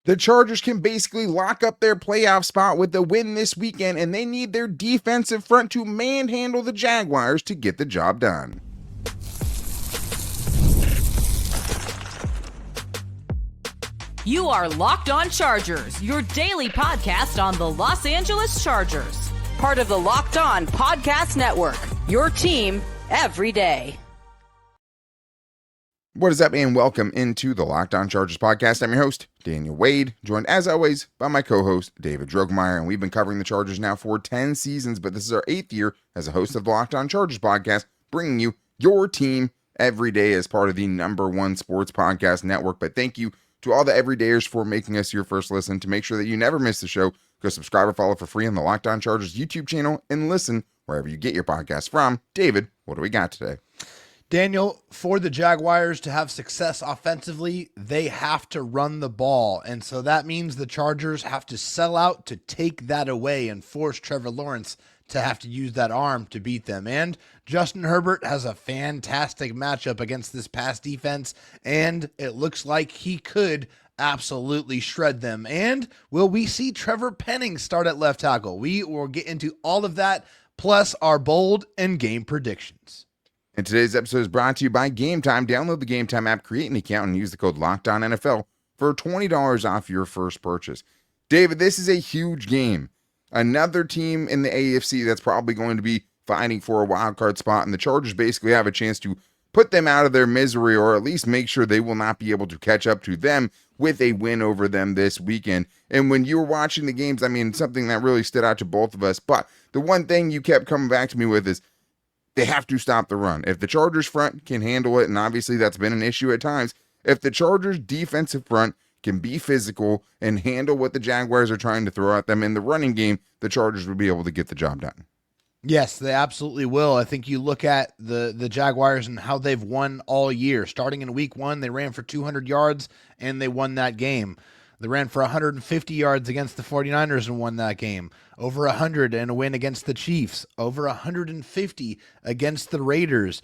The Chargers can basically lock up their playoff spot with the win this weekend, and they need their defensive front to manhandle the Jaguars to get the job done. You are Locked On Chargers, your daily podcast on the Los Angeles Chargers. Part of the Locked On Podcast Network, your team every day. What is up, and welcome into the Locked On Chargers podcast. I'm your host, Daniel Wade, joined as always by my co-host, David Droegemeier, and we've been covering the Chargers now for 10 seasons, but this is our 8th year as a host of the Locked On Chargers podcast, bringing you your team every day as part of the #1 sports podcast network. But thank you to all the everydayers for making us your first listen. To make sure that you never miss the show, go subscribe or follow for free on the Locked On Chargers YouTube channel and listen wherever you get your podcasts from. David, what do we got today? Daniel, for the Jaguars to have success offensively, they have to run the ball. And so that means the Chargers have to sell out to take that away and force Trevor Lawrence to have to use that arm to beat them. And Justin Herbert has a fantastic matchup against this pass defense, and it looks like he could absolutely shred them. And will we see Trevor Penning start at left tackle? We will get into all of that, plus our bold and game predictions. And today's episode is brought to you by Game Time. Download the Game Time app, create an account, and use the code LOCKEDONNFL for $20 off your first purchase. David, this is a huge game. Another team in the AFC that's probably going to be fighting for a wild card spot, and the Chargers basically have a chance to put them out of their misery, or at least make sure they will not be able to catch up to them with a win over them this weekend. And when you were watching the games, I mean, something that really stood out to both of us, but the one thing you kept coming back to me with is they have to stop the run. If the Chargers front can handle it, and obviously that's been an issue at times, if the Chargers defensive front can be physical and handle what the Jaguars are trying to throw at them in the running game, the Chargers will be able to get the job done. Yes, they absolutely will. I think you look at the Jaguars and how they've won all year. Starting in week 1, they ran for 200 yards and they won that game. They ran for 150 yards against the 49ers and won that game. Over 100 in a win against the Chiefs. Over 150 against the Raiders.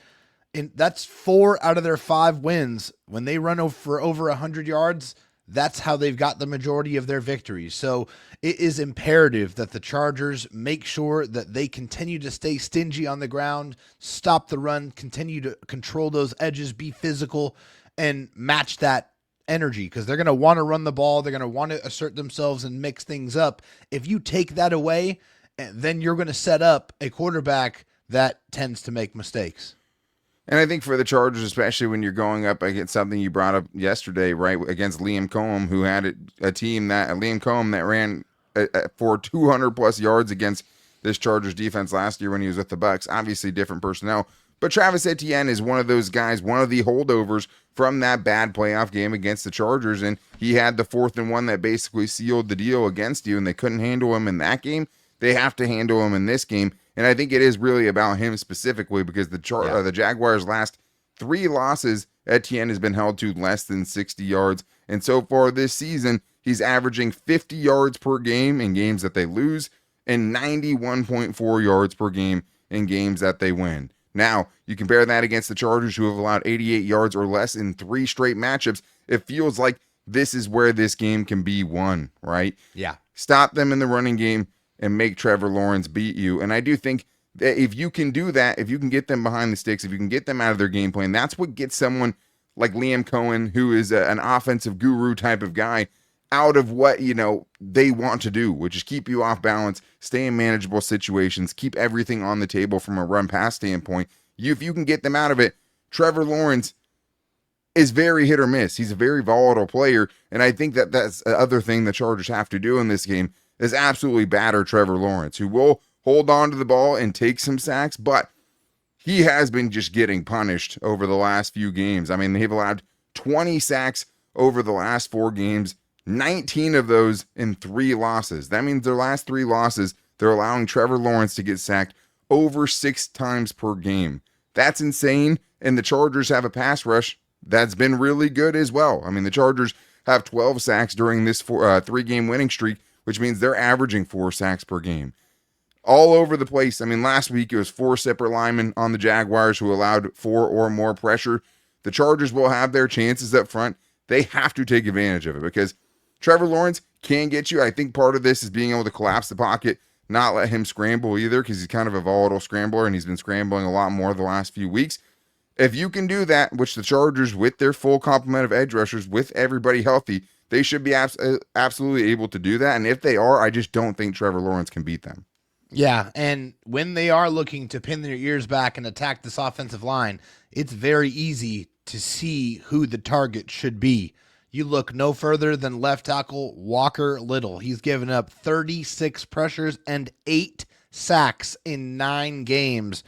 And that's 4 out of their 5 wins. When they run for over 100 yards, that's how they've got the majority of their victories. So it is imperative that the Chargers make sure that they continue to stay stingy on the ground, stop the run, continue to control those edges, be physical, and match that energy, because they're going to want to run the ball. They're going to want to assert themselves and mix things up. If you take that away, then you're going to set up a quarterback that tends to make mistakes. And I think for the Chargers, especially when you're going up against something you brought up yesterday, right, against Liam Cohen, who had a team that ran for 200 plus yards against this Chargers defense last year when he was with the Bucs. Obviously different personnel, but Travis Etienne is one of those guys, one of the holdovers from that bad playoff game against the Chargers, and he had the 4th and 1 that basically sealed the deal against you, and they couldn't handle him in that game. They have to handle him in this game, and I think it is really about him specifically, because the Jaguars' last 3 losses, Etienne has been held to less than 60 yards, and so far this season, he's averaging 50 yards per game in games that they lose, and 91.4 yards per game in games that they win. Now, you compare that against the Chargers, who have allowed 88 yards or less in 3 straight matchups. It feels like this is where this game can be won, right? Yeah. Stop them in the running game and make Trevor Lawrence beat you. And I do think that if you can do that, if you can get them behind the sticks, if you can get them out of their game plan, that's what gets someone like Liam Cohen, who is an offensive guru type of guy, out of what, they want to do, which is keep you off balance, stay in manageable situations, keep everything on the table from a run-pass standpoint. If you can get them out of it, Trevor Lawrence is very hit or miss. He's a very volatile player, and I think that that's the other thing the Chargers have to do in this game is absolutely batter Trevor Lawrence, who will hold on to the ball and take some sacks, but he has been just getting punished over the last few games. I mean, they've allowed 20 sacks over the last 4 games, 19 of those in 3 losses. That means their last 3 losses, they're allowing Trevor Lawrence to get sacked over 6 times per game. That's insane, and the Chargers have a pass rush that's been really good as well. I mean, the Chargers have 12 sacks during this 3-game winning streak, which means they're averaging 4 sacks per game. All over the place. I mean, last week it was 4 separate linemen on the Jaguars who allowed 4 or more pressure. The Chargers will have their chances up front. They have to take advantage of it, because Trevor Lawrence can get you. I think part of this is being able to collapse the pocket, not let him scramble either, because he's kind of a volatile scrambler, and he's been scrambling a lot more the last few weeks. If you can do that, which the Chargers, with their full complement of edge rushers, with everybody healthy, they should be absolutely able to do that. And if they are, I just don't think Trevor Lawrence can beat them. Yeah, and when they are looking to pin their ears back and attack this offensive line, it's very easy to see who the target should be. You look no further than left tackle Walker Little. He's given up 36 pressures and 8 sacks in 9 games.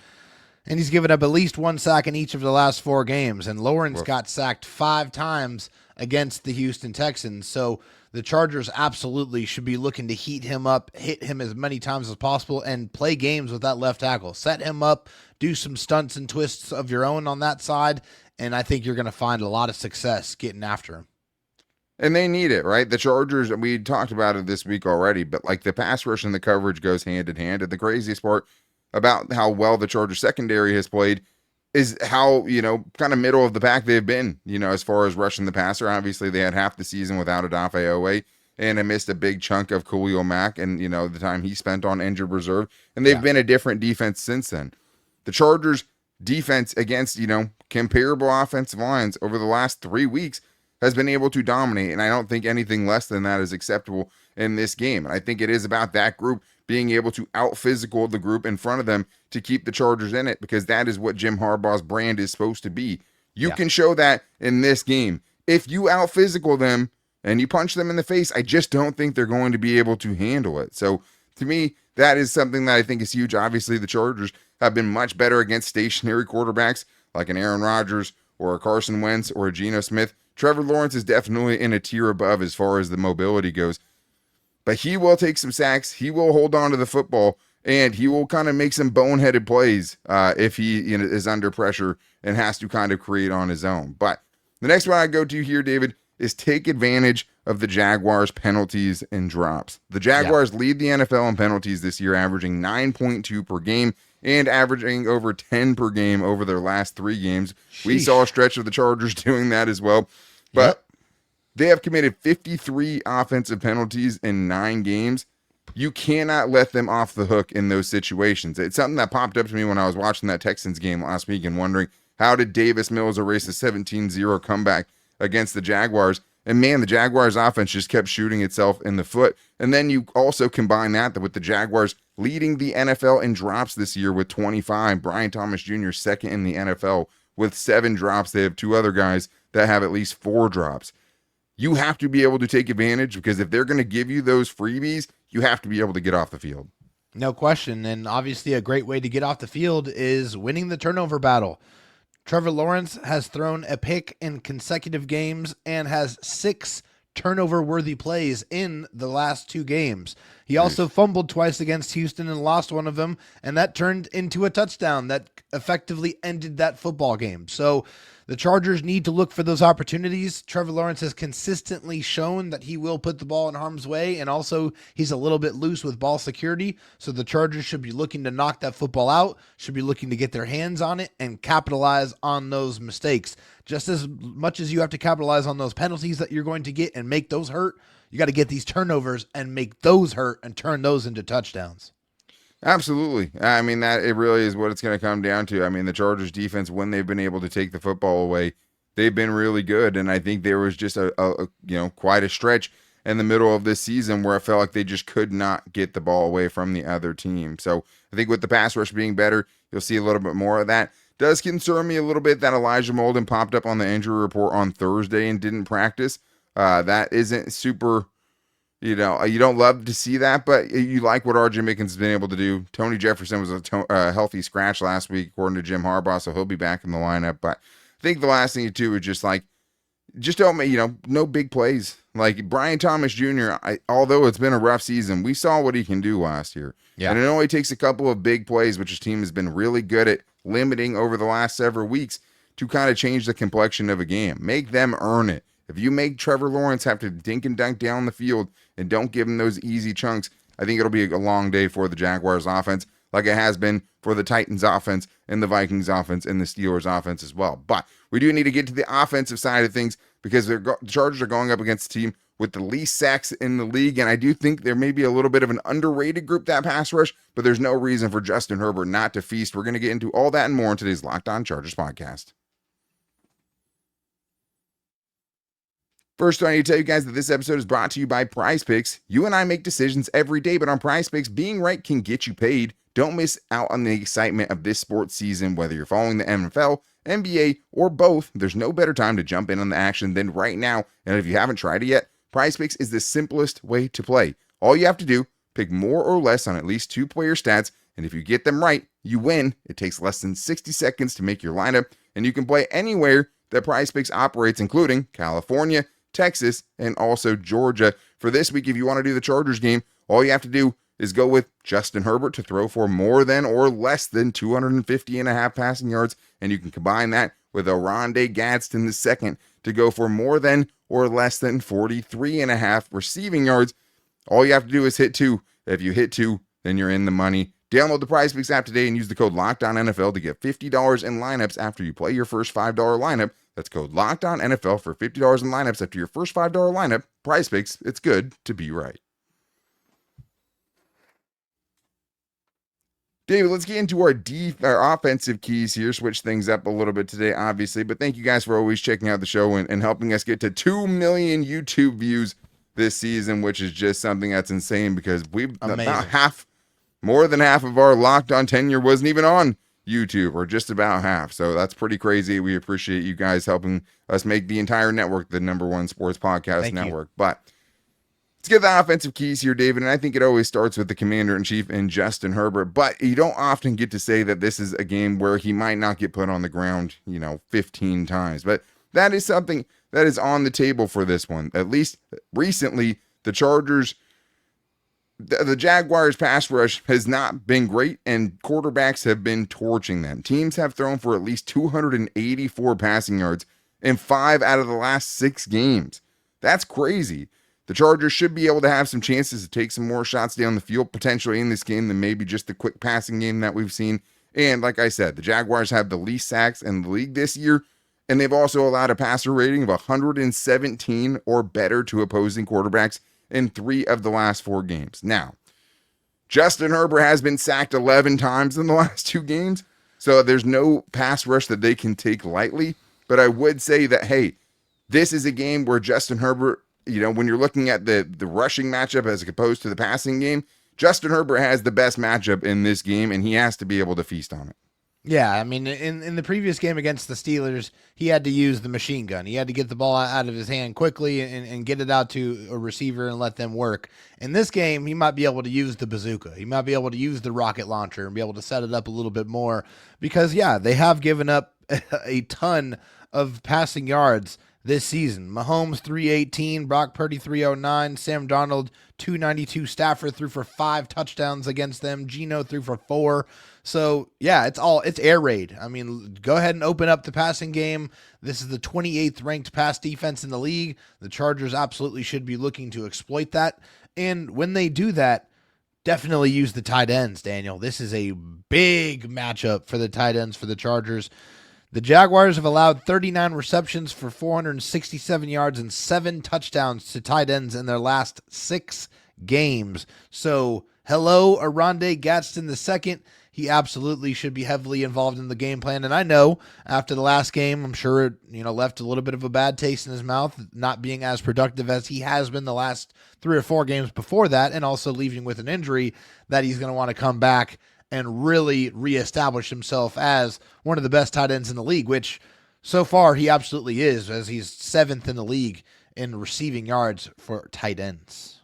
And he's given up at least 1 sack in each of the last 4 games. And Lawrence got sacked 5 times against the Houston Texans. So the Chargers absolutely should be looking to heat him up, hit him as many times as possible, and play games with that left tackle. Set him up, do some stunts and twists of your own on that side, and I think you're going to find a lot of success getting after him. And they need it, right? The Chargers, we talked about it this week already, but like the pass rush and the coverage goes hand in hand. And the craziest part about how well the Chargers secondary has played is how, kind of middle of the pack they've been, as far as rushing the passer. Obviously, they had half the season without Odafe Oweh, and I missed a big chunk of Khalil Mack and, the time he spent on injured reserve. And they've been a different defense since then. The Chargers defense against, comparable offensive lines over the last 3 weeks has been able to dominate, and I don't think anything less than that is acceptable in this game. And I think it is about that group being able to out-physical the group in front of them to keep the Chargers in it, because that is what Jim Harbaugh's brand is supposed to be. You can show that in this game. If you out-physical them and you punch them in the face, I just don't think they're going to be able to handle it. So, to me, that is something that I think is huge. Obviously, the Chargers have been much better against stationary quarterbacks like an Aaron Rodgers or a Carson Wentz or a Geno Smith. Trevor Lawrence is definitely in a tier above as far as the mobility goes. But he will take some sacks. He will hold on to the football, and he will kind of make some boneheaded plays if he is under pressure and has to kind of create on his own. But the next one I go to here, David, is take advantage of the Jaguars' penalties and drops. The Jaguars lead the NFL in penalties this year, averaging 9.2 per game and averaging over 10 per game over their last 3 games. Sheesh. We saw a stretch of the Chargers doing that as well. But they have committed 53 offensive penalties in 9 games. You cannot let them off the hook in those situations. It's something that popped up to me when I was watching that Texans game last week and wondering, how did Davis Mills erase a 17-0 comeback against the Jaguars? And man, the Jaguars offense just kept shooting itself in the foot. And then you also combine that with the Jaguars leading the NFL in drops this year with 25. Brian Thomas Jr. second in the NFL with 7 drops. They have 2 other guys that have at least 4 drops. You have to be able to take advantage, because if they're going to give you those freebies, you have to be able to get off the field. No question. And obviously a great way to get off the field is winning the turnover battle. Trevor Lawrence has thrown a pick in consecutive games and has 6 turnover-worthy plays in the last 2 games. He also fumbled twice against Houston and lost one of them, and that turned into a touchdown that effectively ended that football game. So the Chargers need to look for those opportunities. Trevor Lawrence has consistently shown that he will put the ball in harm's way, and also he's a little bit loose with ball security, so the Chargers should be looking to knock that football out, should be looking to get their hands on it and capitalize on those mistakes. Just as much as you have to capitalize on those penalties that you're going to get and make those hurt, you got to get these turnovers and make those hurt and turn those into touchdowns. Absolutely. I mean, that it really is what it's going to come down to. I mean, the Chargers defense, when they've been able to take the football away, they've been really good. And I think there was just quite a stretch in the middle of this season where I felt like they just could not get the ball away from the other team. So I think with the pass rush being better, you'll see a little bit more of that. Does concern me a little bit that Elijah Molden popped up on the injury report on Thursday and didn't practice. That isn't super, you don't love to see that, but you like what RJ Mickens has been able to do. Tony Jefferson was a healthy scratch last week, according to Jim Harbaugh, so he'll be back in the lineup. But I think the last thing you do is just don't make, no big plays. Like Brian Thomas Jr., although it's been a rough season, we saw what he can do last year. Yeah. And it only takes a couple of big plays, which his team has been really good at limiting over the last several weeks, to kind of change the complexion of a game. Make them earn it. If you make Trevor Lawrence have to dink and dunk down the field and don't give him those easy chunks, I think it'll be a long day for the Jaguars offense, like it has been for the Titans offense and the Vikings offense and the Steelers offense as well. But we do need to get to the offensive side of things, because the Chargers are going up against a team with the least sacks in the league. And I do think there may be a little bit of an underrated group, that pass rush, but there's no reason for Justin Herbert not to feast. We're going to get into all that and more in today's Locked On Chargers podcast. First, I need to tell you guys that this episode is brought to you by Prize Picks. You and I make decisions every day, but on Prize Picks, being right can get you paid. Don't miss out on the excitement of this sports season, whether you're following the NFL, NBA, or both. There's no better time to jump in on the action than right now. And if you haven't tried it yet, Prize Picks is the simplest way to play. All you have to do, pick more or less on at least 2 player stats, and if you get them right, you win. It takes less than 60 seconds to make your lineup, and you can play anywhere that Prize Picks operates, including California, Texas, and also Georgia. For this week, if you want to do the Chargers game, all you have to do is go with Justin Herbert to throw for more than or less than 250.5 passing yards, and you can combine that with Oronde Gadsden II to go for more than or less than 43.5 receiving yards. All you have to do is hit 2. If you hit 2, then you're in the money. Download the Prize Picks app today and use the code LOCKEDONNFL to get $50 in lineups after you play your first $5 lineup. That's code LOCKEDONNFL for $50 in lineups after your first $5 lineup. Prize Picks, it's good to be right. David, let's get into our offensive keys here. Switch things up a little bit today, obviously. But thank you guys for always checking out the show and helping us get to 2 million YouTube views this season, which is just something that's insane because we've about more than half of our Locked On tenure wasn't even on YouTube, or just about half. So that's pretty crazy. We appreciate you guys helping us make the entire network the #1 sports podcast network. But let's get the offensive keys here, David. And I think it always starts with the commander-in-chief and Justin Herbert. But you don't often get to say that this is a game where he might not get put on the ground, 15 times. But that is something that is on the table for this one. At least recently, the Jaguars pass rush has not been great, and quarterbacks have been torching them. Teams have thrown for at least 284 passing yards in 5 out of the last 6 games. That's crazy. The Chargers should be able to have some chances to take some more shots down the field potentially in this game than maybe just the quick passing game that we've seen. And like I said, the Jaguars have the least sacks in the league this year, and they've also allowed a passer rating of 117 or better to opposing quarterbacks in 3 of the last 4 games. Now, Justin Herbert has been sacked 11 times in the last 2 games, so there's no pass rush that they can take lightly. But I would say that, hey, this is a game where Justin Herbert, when you're looking at the rushing matchup as opposed to the passing game, Justin Herbert has the best matchup in this game, and he has to be able to feast on it. Yeah, I mean, in the previous game against the Steelers, he had to use the machine gun. He had to get the ball out of his hand quickly and get it out to a receiver and let them work. In this game, he might be able to use the bazooka. He might be able to use the rocket launcher and be able to set it up a little bit more because, yeah, they have given up a ton of passing yards this season. Mahomes 318, Brock Purdy 309, Sam Darnold 292, Stafford threw for 5 touchdowns against them, Geno threw for 4. So yeah, it's air raid. I mean, go ahead and open up the passing game. This is the 28th ranked pass defense in the league. The Chargers absolutely should be looking to exploit that. And when they do that, definitely use the tight ends, Daniel. This is a big matchup for the tight ends for the Chargers. The Jaguars have allowed 39 receptions for 467 yards and 7 touchdowns to tight ends in their last 6 games. So, hello, Oronde Gadsden II. He absolutely should be heavily involved in the game plan. And I know after the last game, I'm sure it left a little bit of a bad taste in his mouth, not being as productive as he has been the last 3 or 4 games before that, and also leaving with an injury that he's going to want to come back and really reestablish himself as one of the best tight ends in the league, which so far he absolutely is, as he's 7th in the league in receiving yards for tight ends.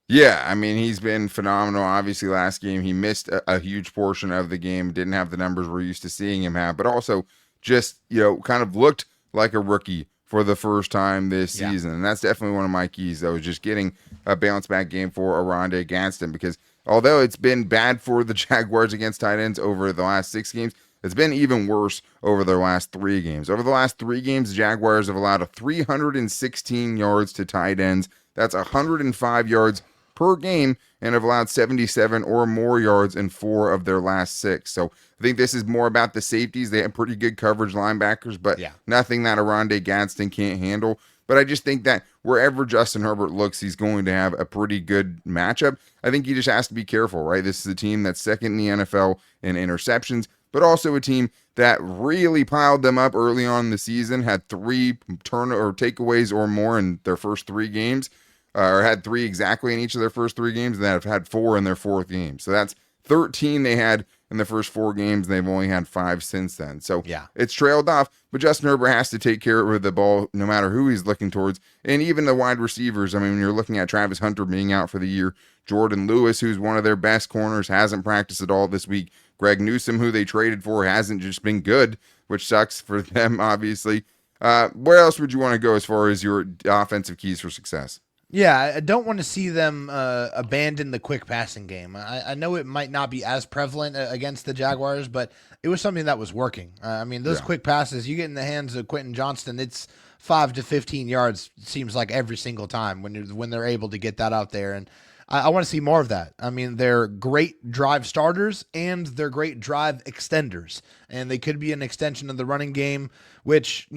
Yeah, I mean, he's been phenomenal. Obviously, last game, he missed a huge portion of the game, didn't have the numbers we're used to seeing him have, but also just, kind of looked like a rookie for the first time this season. And that's definitely one of my keys, though, is just getting a bounce back game for Oronde Gadsden, because although it's been bad for the Jaguars against tight ends over the last 6 games, it's been even worse over their last 3 games. Over the last 3 games, the Jaguars have allowed 316 yards to tight ends. That's 105 yards per game, and have allowed 77 or more yards in 4 of their last 6. So I think this is more about the safeties. They have pretty good coverage linebackers, but nothing that Oronde Gadsden can't handle. But I just think that wherever Justin Herbert looks, he's going to have a pretty good matchup. I think he just has to be careful, right? This is a team that's second in the NFL in interceptions, but also a team that really piled them up early on in the season, had 3 takeaways or more in their first 3 games, or had 3 exactly in each of their first 3 games, and then have had 4 in their 4th game. So that's 13 they had in the first 4 games. They've only had 5 since then. So Yeah. it's trailed off, but Justin Herbert has to take care of the ball no matter who he's looking towards. And even the wide receivers, I mean, when you're looking at Travis Hunter being out for the year, Jordan Lewis, who's one of their best corners, hasn't practiced at all this week. Greg Newsome, who they traded for, hasn't just been good, which sucks for them, obviously. Where else would you want to go as far as your offensive keys for success? Yeah, I don't want to see them abandon the quick passing game. I know it might not be as prevalent against the Jaguars, but it was something that was working. I mean, those quick passes, you get in the hands of Quentin Johnston, it's 5 to 15 yards, seems like every single time when they're able to get that out there. And I want to see more of that. I mean, they're great drive starters and they're great drive extenders. And they could be an extension of the running game, which,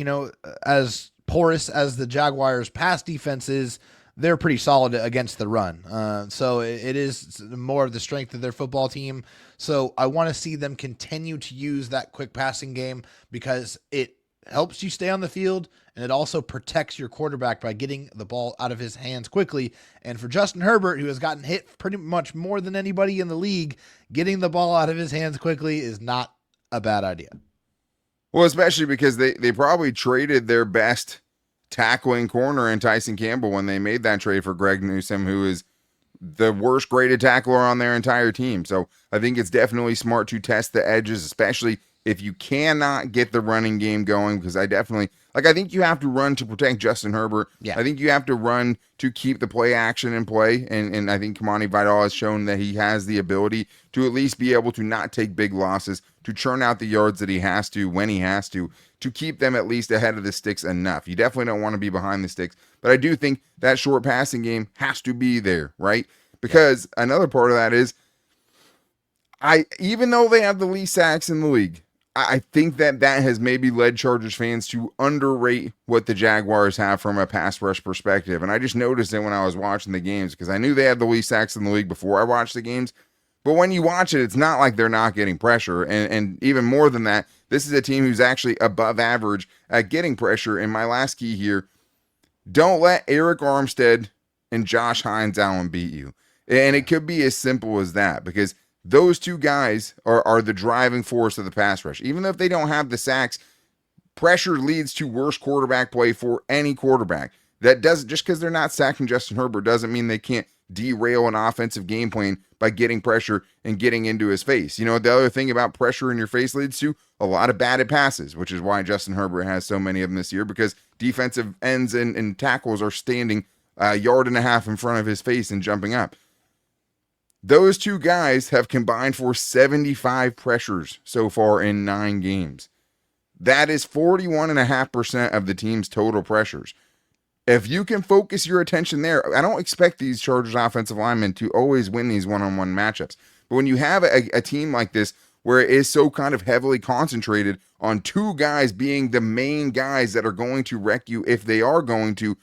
as porous as the Jaguars' pass defense is, they're pretty solid against the run. So it is more of the strength of their football team. So I want to see them continue to use that quick passing game because it helps you stay on the field and it also protects your quarterback by getting the ball out of his hands quickly. And for Justin Herbert, who has gotten hit pretty much more than anybody in the league, getting the ball out of his hands quickly is not a bad idea. Well, especially because they probably traded their best tackling corner in Tyson Campbell when they made that trade for Greg Newsome, who is the worst graded tackler on their entire team. So I think it's definitely smart to test the edges, especially if you cannot get the running game going, because I think you have to run to protect Justin Herbert. Yeah. I think you have to run to keep the play action in play. And I think Kamani Vidal has shown that he has the ability to at least be able to not take big losses, to churn out the yards that he has to when he has to keep them at least ahead of the sticks enough. You definitely don't want to be behind the sticks, but I do think that short passing game has to be there, right? Because another part of that is, even though they have the least sacks in the league, I think that has maybe led Chargers fans to underrate what the Jaguars have from a pass rush perspective. And I just noticed it when I was watching the games because I knew they had the least sacks in the league before I watched the games. But when you watch it, it's not like they're not getting pressure. And even more than that, this is a team who's actually above average at getting pressure. And my last key here, don't let Arik Armstead and Josh Hines Allen beat you. And it could be as simple as that because those 2 guys are the driving force of the pass rush. Even though if they don't have the sacks, pressure leads to worse quarterback play for any quarterback. That doesn't, just because they're not sacking Justin Herbert doesn't mean they can't derail an offensive game plan by getting pressure and getting into his face. The other thing about pressure in your face leads to a lot of batted passes, which is why Justin Herbert has so many of them this year, because defensive ends and tackles are standing a yard and a half in front of his face and jumping up. Those 2 guys have combined for 75 pressures so far in 9 games. That is 41.5% of the team's total pressures. If you can focus your attention there, I don't expect these Chargers offensive linemen to always win these one-on-one matchups. But when you have a team like this where it is so kind of heavily concentrated on 2 guys being the main guys that are going to wreck you if they are going to,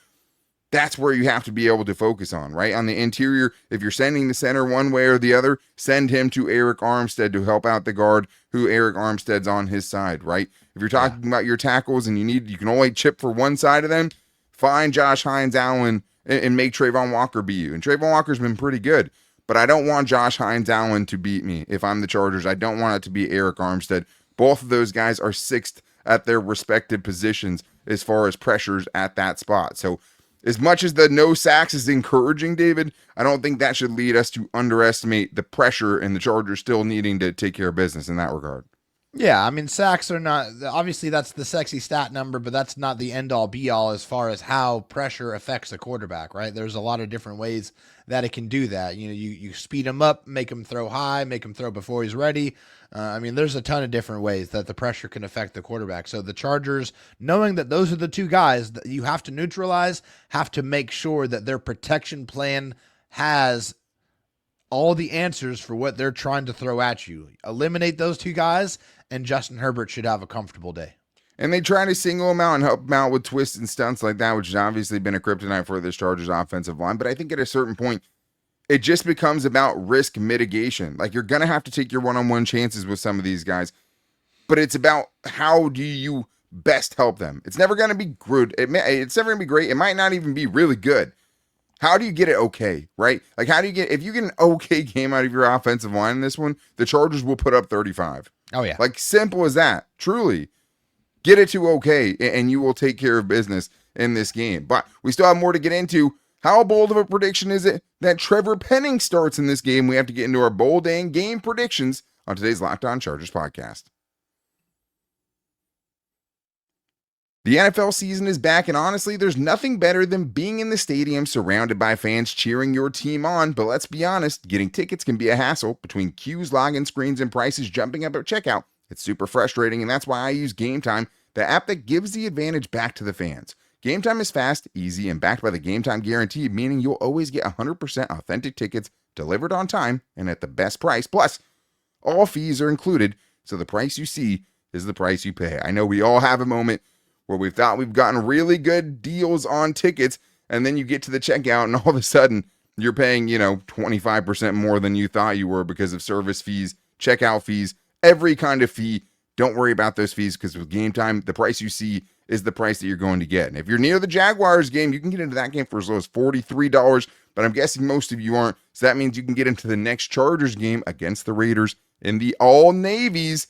that's where you have to be able to focus on, right? On the interior, if you're sending the center one way or the other, send him to Arik Armstead to help out the guard who Arik Armstead's on his side, right? If you're talking about your tackles and you can only chip for one side of them, find Josh Hines Allen and make Trayvon Walker beat you. And Trayvon Walker's been pretty good, but I don't want Josh Hines Allen to beat me if I'm the Chargers. I don't want it to be Arik Armstead. Both of those guys are 6th at their respective positions as far as pressures at that spot. So as much as the no sacks is encouraging, David, I don't think that should lead us to underestimate the pressure and the Chargers still needing to take care of business in that regard. Yeah, I mean, sacks are not, obviously that's the sexy stat number, but that's not the end all be all as far as how pressure affects a quarterback, right? There's a lot of different ways that it can do that. You speed him up, make him throw high, make him throw before he's ready. I mean, there's a ton of different ways that the pressure can affect the quarterback. So the Chargers, knowing that those are the 2 guys that you have to neutralize, have to make sure that their protection plan has all the answers for what they're trying to throw at you. Eliminate those 2 guys, and Justin Herbert should have a comfortable day. and they try to single him out and help him out with twists and stunts like that, which has obviously been a kryptonite for this Chargers offensive line. But I think at a certain point, it just becomes about risk mitigation. Like, you're going to have to take your one-on-one chances with some of these guys, but it's about how do you best help them. It's never going to be good. It's never going to be great. It might not even be really good. How do you get it okay, right? Like, how do you get, if you get an okay game out of your offensive line in this one, the Chargers will put up 35. Oh, yeah. Like, simple as that. Truly. Get it to okay, and you will take care of business in this game. But we still have more to get into. How bold of a prediction is it that Trevor Penning starts in this game? We have to get into our bold and game predictions on today's Locked On Chargers podcast. The NFL season is back, and honestly, there's nothing better than being in the stadium surrounded by fans cheering your team on. But let's be honest, getting tickets can be a hassle. Between queues, login screens, and prices jumping up at checkout, it's super frustrating, and that's why I use Game Time, the app that gives the advantage back to the fans. Game Time is fast, easy, and backed by the Game Time guarantee, meaning you'll always get 100% authentic tickets delivered on time and at the best price. Plus, all fees are included, so the price you see is the price you pay. I know we all have a moment where we thought we've gotten really good deals on tickets, and then you get to the checkout, and all of a sudden, you're paying, 25% more than you thought you were because of service fees, checkout fees, every kind of fee. Don't worry about those fees, because with Game Time, the price you see is the price that you're going to get. And if you're near the Jaguars game, you can get into that game for as low as $43, but I'm guessing most of you aren't, so that means you can get into the next Chargers game against the Raiders in the all-navies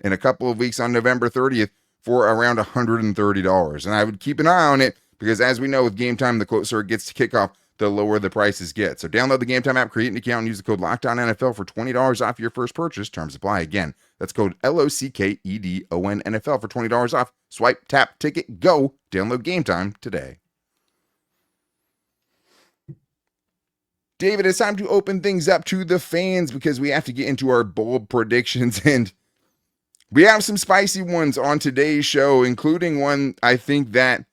in a couple of weeks on November 30th. For around $130. And I would keep an eye on it, because as we know with Game Time, the closer it gets to kickoff, the lower the prices get. So download the Game Time app, create an account, and use the code LOCKEDONNFL for $20 off your first purchase. Terms apply. Again, that's code LOCKEDONNFL for $20 off. Swipe, tap, ticket, go. Download Game Time today. David, it's time to open things up to the fans, because we have to get into our bold predictions, and we have some spicy ones on today's show, including one I think that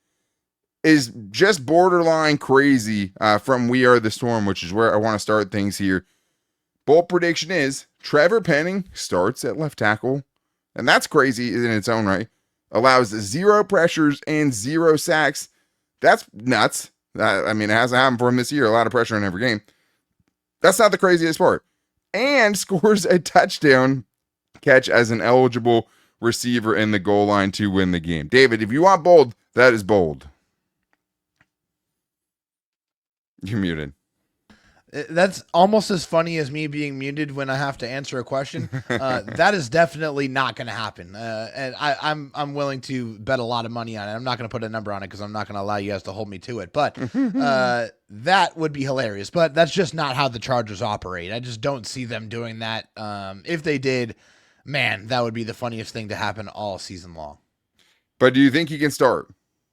is just borderline crazy from We Are the Storm, which is where I want to start things here. Bold prediction is Trevor Penning starts at left tackle, and that's crazy in its own right. Allows 0 pressures and 0 sacks. That's nuts. It hasn't happened for him this year. A lot of pressure in every game. That's not the craziest part. And scores a touchdown catch as an eligible receiver in the goal line to win the game. David, if you want bold, that is bold. You're muted. That's almost as funny as me being muted when I have to answer a question. That is definitely not going to happen. And I'm willing to bet a lot of money on it. I'm not going to put a number on it because I'm not going to allow you guys to hold me to it. But that would be hilarious. But that's just not how the Chargers operate. I just don't see them doing that. If they did, man, that would be the funniest thing to happen all season long. But do you think he can start?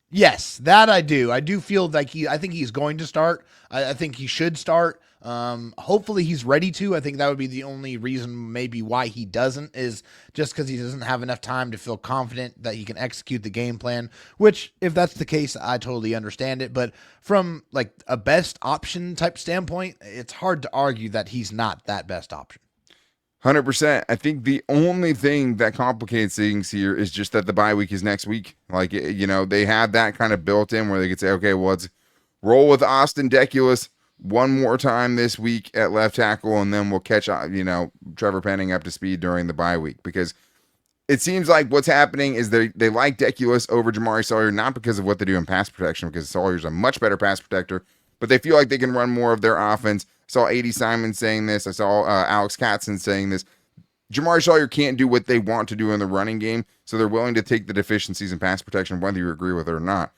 Yes, that I do. I do feel like I think he's going to start. I think he should start. Hopefully he's ready to. I think that would be the only reason maybe why he doesn't, is just because he doesn't have enough time to feel confident that he can execute the game plan, which if that's the case, I totally understand it. But from like a best option type standpoint, it's hard to argue that he's not that best option. 100%. I think the only thing that complicates things here is just that the bye week is next week. Like, they have that kind of built in where they could say, okay, well, let's roll with Austin Deculus one more time this week at left tackle, and then we'll catch, Trevor Penning up to speed during the bye week. Because it seems like what's happening is they like Deculus over Jamari Sawyer, not because of what they do in pass protection, because Sawyer's a much better pass protector, but they feel like they can run more of their offense. I saw A.D. Simon saying this. I saw Alex Katzen saying this. Jamari Sawyer can't do what they want to do in the running game, so they're willing to take the deficiencies in pass protection, whether you agree with it or not,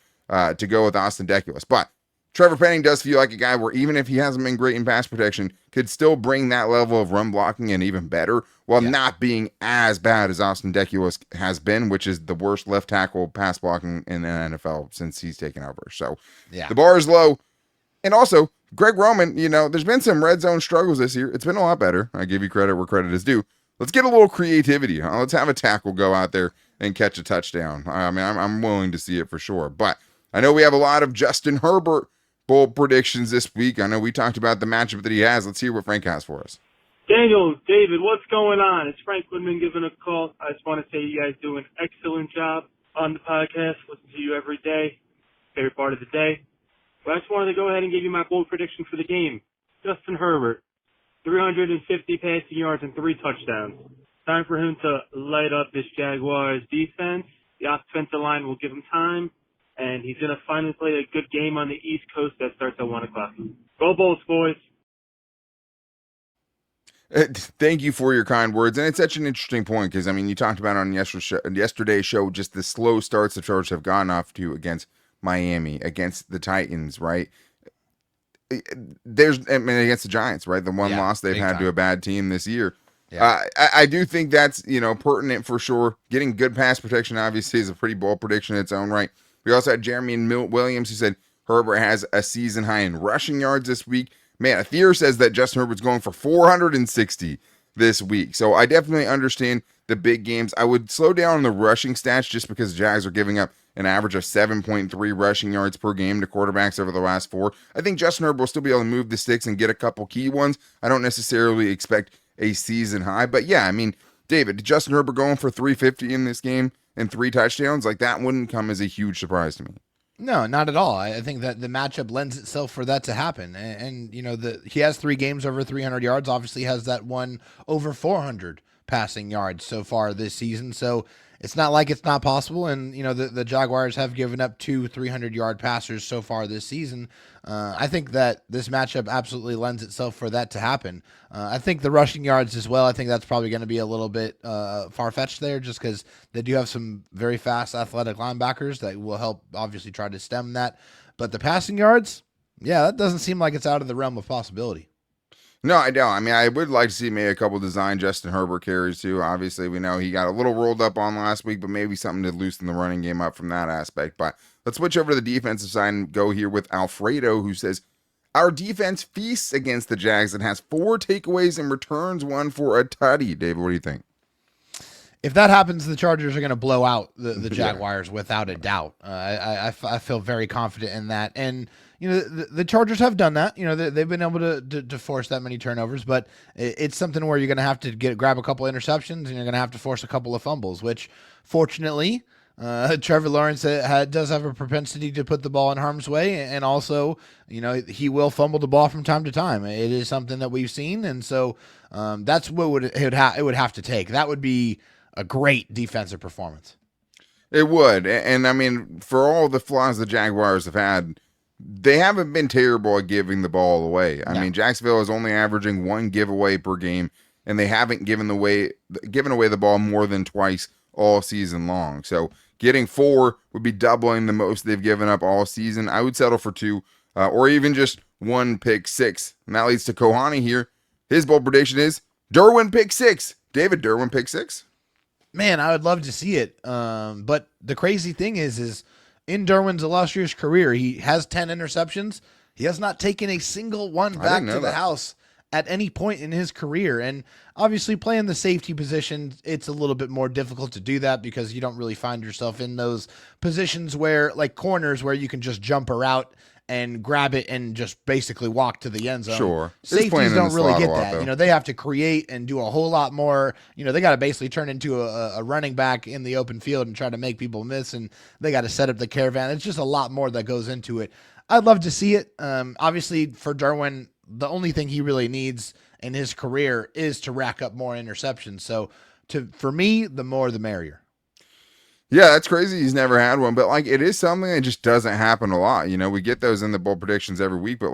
to go with Austin Deculus. But Trevor Penning does feel like a guy where even if he hasn't been great in pass protection, could still bring that level of run blocking and even better, while not being as bad as Austin Deculus has been, which is the worst left tackle pass blocking in the NFL since he's taken over. So the bar is low. And also, Greg Roman, there's been some red zone struggles this year. It's been a lot better. I give you credit where credit is due. Let's get a little creativity. Huh? Let's have a tackle go out there and catch a touchdown. I'm willing to see it for sure. But I know we have a lot of Justin Herbert bold predictions this week. I know we talked about the matchup that he has. Let's hear what Frank has for us. Daniel, David, what's going on? It's Frank Woodman giving a call. I just want to say you guys do an excellent job. on the podcast. Listen to you every day. Favorite part of the day. But I just wanted to go ahead and give you my bold prediction for the game. Justin Herbert, 350 passing yards and 3 touchdowns. Time for him to light up this Jaguars defense. The offensive line will give him time, and he's going to finally play a good game on the East Coast that starts at 1 o'clock. Go Bulls, boys. Thank you for your kind words. And it's such an interesting point because, I mean, you talked about on yesterday's show just the slow starts the Chargers have gotten off to against Miami, against the Titans, right? Against the Giants, right? The one loss they've had to a bad team this year. Yeah. I do think that's, pertinent for sure. Getting good pass protection, obviously, is a pretty bold prediction in its own right. We also had Jeremy and Milt Williams who said Herbert has a season high in rushing yards this week. Man, Athir says that Justin Herbert's going for 460 this week. So I definitely understand the big games. I would slow down on the rushing stats just because the Jags are giving up an average of 7.3 rushing yards per game to quarterbacks over the last 4. I think Justin Herbert will still be able to move the sticks and get a couple key ones. I don't necessarily expect a season high. But yeah, I mean, David, Justin Herbert going for 350 in this game and 3 touchdowns, like that wouldn't come as a huge surprise to me. No, not at all. I think that the matchup lends itself for that to happen. And he has 3 games over 300 yards, obviously has that one over 400 passing yards so far this season. So it's not like it's not possible. And, the Jaguars have given up 2 300-yard passers so far this season. I think that this matchup absolutely lends itself for that to happen. I think the rushing yards as well, I think that's probably going to be a little bit far-fetched there just because they do have some very fast athletic linebackers that will help obviously try to stem that. But the passing yards, yeah, that doesn't seem like it's out of the realm of possibility. No, I don't. I mean, I would like to see maybe a couple design Justin Herbert carries too. Obviously, we know he got a little rolled up on last week, but maybe something to loosen the running game up from that aspect. But let's switch over to the defensive side and go here with Alfredo, who says, our defense feasts against the Jags and has 4 takeaways and returns 1 for a tutty. David, what do you think? If that happens, the Chargers are going to blow out the Jaguars without a doubt. I feel very confident in that. And, the Chargers have done that. They've been able to force that many turnovers, but it's something where you're going to have to grab a couple interceptions and you're going to have to force a couple of fumbles, which fortunately Trevor Lawrence does have a propensity to put the ball in harm's way. And also, he will fumble the ball from time to time. It is something that we've seen. And so that's what it would have to take. That would be a great defensive performance. It would. And I mean, for all the flaws the Jaguars have had, they haven't been terrible at giving the ball away. I mean, Jacksonville is only averaging 1 giveaway per game, and they haven't given away the ball more than twice all season long. So getting 4 would be doubling the most they've given up all season. I would settle for 2 or even just 1 pick 6. And that leads to Kohani here. His bold prediction is Derwin pick 6. David, Derwin pick 6? Man, I would love to see it. But the crazy thing is in Derwin's illustrious career, he has 10 interceptions. He has not taken a single one back to the house at any point in his career. And obviously playing the safety position, it's a little bit more difficult to do that because you don't really find yourself in those positions where, like corners, where you can just jump her out and grab it and just basically walk to the end zone. Sure. Safeties don't really get that. They have to create and do a whole lot more. They got to basically turn into a running back in the open field and try to make people miss, and they got to set up the caravan. It's just a lot more that goes into it. I'd love to see it. Obviously, for Derwin, the only thing he really needs in his career is to rack up more interceptions. So, for me, the more the merrier. Yeah, that's crazy. He's never had one, but it is something that just doesn't happen a lot. We get those in the bold predictions every week, but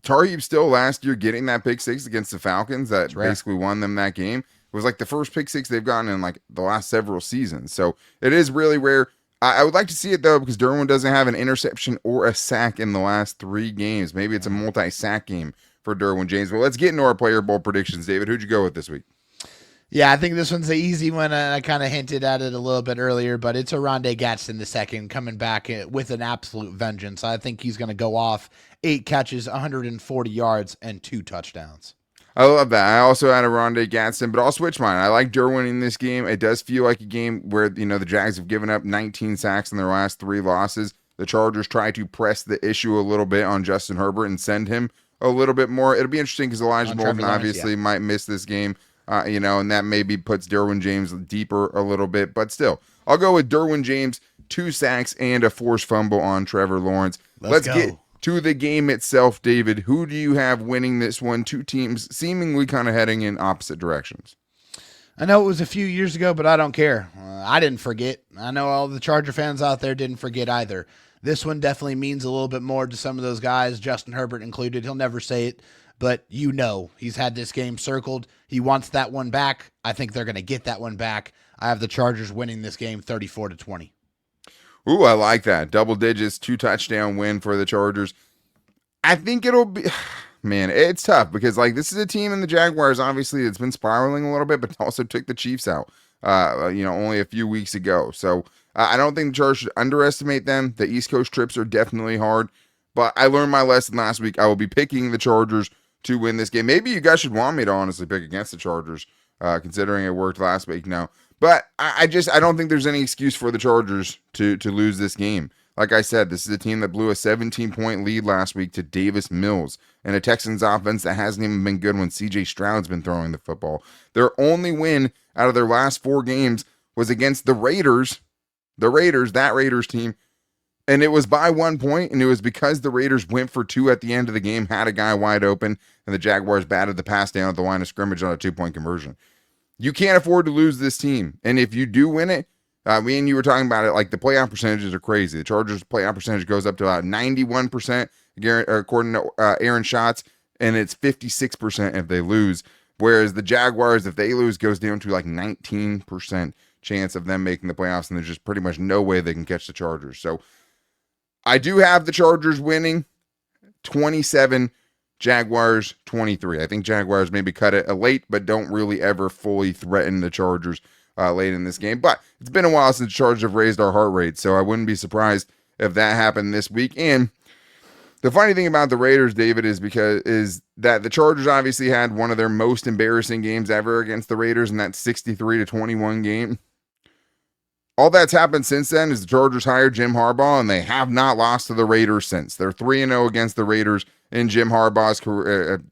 Tarheeb still last year getting that pick 6 against the Falcons that basically won them that game. It was the first pick 6 they've gotten in the last several seasons. So it is really rare. I would like to see it though, because Derwin doesn't have an interception or a sack in the last 3 games. Maybe it's a multi-sack game for Derwin James. But let's get into our player bold predictions. David, who'd you go with this week? Yeah, I think this one's an easy one. I kind of hinted at it a little bit earlier, but it's Rondé Gadsden II coming back with an absolute vengeance. I think he's going to go off 8 catches, 140 yards, and 2 touchdowns. I love that. I also had Rondé Gadsden, but I'll switch mine. I like Derwin in this game. It does feel like a game where, the Jags have given up 19 sacks in their last 3 losses. The Chargers try to press the issue a little bit on Justin Herbert and send him a little bit more. It'll be interesting because Elijah Molden obviously might miss this game. And that maybe puts Derwin James deeper a little bit. But still, I'll go with Derwin James, 2 sacks and a forced fumble on Trevor Lawrence. Let's go. get to the game itself, David. Who do you have winning this one? Two teams seemingly kind of heading in opposite directions. I know it was a few years ago, but I don't care. I didn't forget. I know all the Charger fans out there didn't forget either. This one definitely means a little bit more to some of those guys, Justin Herbert included. He'll never say it, but you know he's had this game circled. He wants that one back. I think they're going to get that one back. I have the Chargers winning this game 34-20. Ooh, I like that. Double digits, 2-touchdown win for the Chargers. I think it'll be... Man, it's tough because like this is a team in the Jaguars, obviously, that's been spiraling a little bit, but also took the Chiefs out, only a few weeks ago. So I don't think the Chargers should underestimate them. The East Coast trips are definitely hard, but I learned my lesson last week. I will be picking the Chargers to win this game. Maybe you guys should want me to honestly pick against the Chargers, considering it worked last week now. But I don't think there's any excuse for the Chargers to lose this game. Like I said, this is a team that blew a 17-point lead last week to Davis Mills and a Texans offense that hasn't even been good when C.J. Stroud's been throwing the football. Their only win out of their last 4 games was against the Raiders. The Raiders, that Raiders team. And it was by 1 point, and it was because the Raiders went for 2 at the end of the game, had a guy wide open, and the Jaguars batted the pass down at the line of scrimmage on a 2-point conversion. You can't afford to lose this team. And if you do win it, me and you were talking about it, like the playoff percentages are crazy. The Chargers playoff percentage goes up to about 91%, according to Aaron Schatz, and it's 56% if they lose. Whereas the Jaguars, if they lose, goes down to like 19% chance of them making the playoffs, and there's just pretty much no way they can catch the Chargers. So I do have the Chargers winning 27, Jaguars 23. I think Jaguars maybe cut it late, but don't really ever fully threaten the Chargers late in this game. But it's been a while since the Chargers have raised our heart rate, so I wouldn't be surprised if that happened this week. And the funny thing about the Raiders, David, is that the Chargers obviously had one of their most embarrassing games ever against the Raiders in that 63-21 game. All that's happened since then is the Chargers hired Jim Harbaugh, and they have not lost to the Raiders since. They're 3-0 against the Raiders in Jim Harbaugh's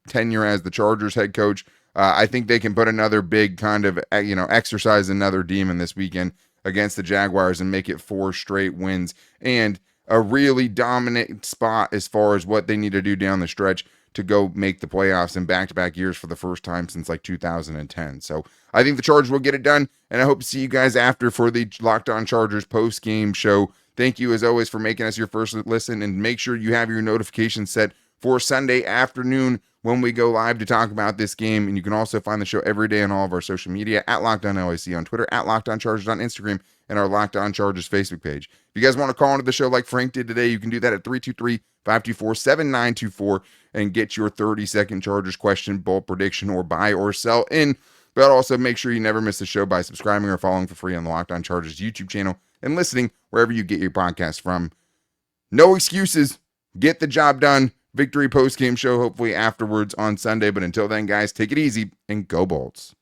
tenure as the Chargers head coach. I think they can put another big kind of, exercise another demon this weekend against the Jaguars and make it 4 straight wins and a really dominant spot as far as what they need to do down the stretch to go make the playoffs in back-to-back years for the first time since like 2010. So I think the Chargers will get it done, and I hope to see you guys after for the Locked On Chargers post-game show. Thank you, as always, for making us your first listen, and make sure you have your notifications set for Sunday afternoon when we go live to talk about this game. And you can also find the show every day on all of our social media, at Locked On LAC on Twitter, at Locked On Chargers on Instagram, and our Locked On Chargers Facebook page. If you guys want to call into the show like Frank did today, you can do that at 323-524-7924 and get your 30-second Chargers question, bold prediction, or buy or sell in. But also make sure you never miss the show by subscribing or following for free on the Locked On Chargers YouTube channel and listening wherever you get your podcast from. No excuses. Get the job done. Victory post-game show hopefully afterwards on Sunday. But until then, guys, take it easy and go Bolts.